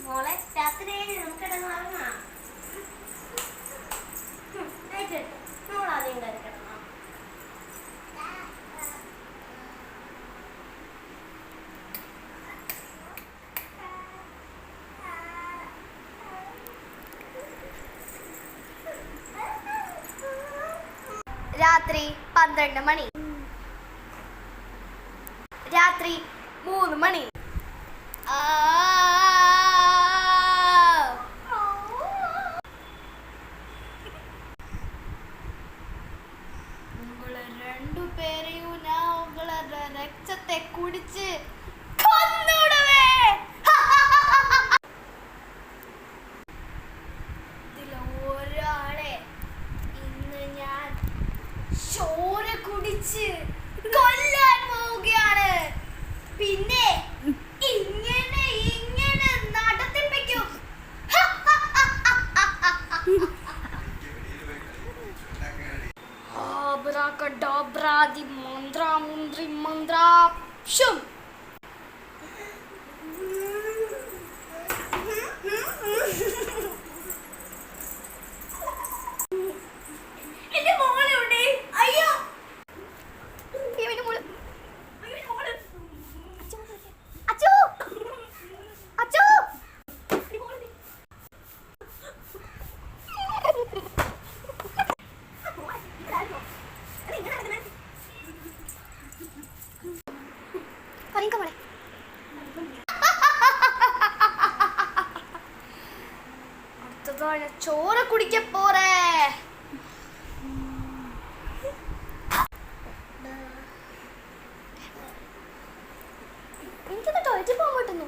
മോളെ രാത്രി നമുക്കിടന്ന് ഉറങ്ങാം. മോളാദ്യം കയറി കിടന്നോ. രാത്രി 12 മണി, രാത്രി 3 മണി. உங்களை 2 பேரையும் நான் உங்களோட ரத்தத்தை குடிச்சு கொன்னுடுவேன். ഇതിൽ ഒരാളെ ഇന്ന് ഞാൻ ചോര കുടിച്ച് കൊല്ലാൻ പോവുകയാണ്. പിന്നെ ഇങ്ങനെ ഇങ്ങനെ നടത്തിപ്പിക്കും. ആബ്രാകഡാബ്രാദി മന്ത്രാ മുന്ത്രി മന്ത്രാക്ഷും. എന്റെ മോളുണ്ട്. അയ്യോ അടുത്തതാണ് ചോര കുടിക്ക പോറേ. എനിക്കൊന്ന് ടോയ്ലറ്റിൽ പോകാൻ പറ്റുന്നു.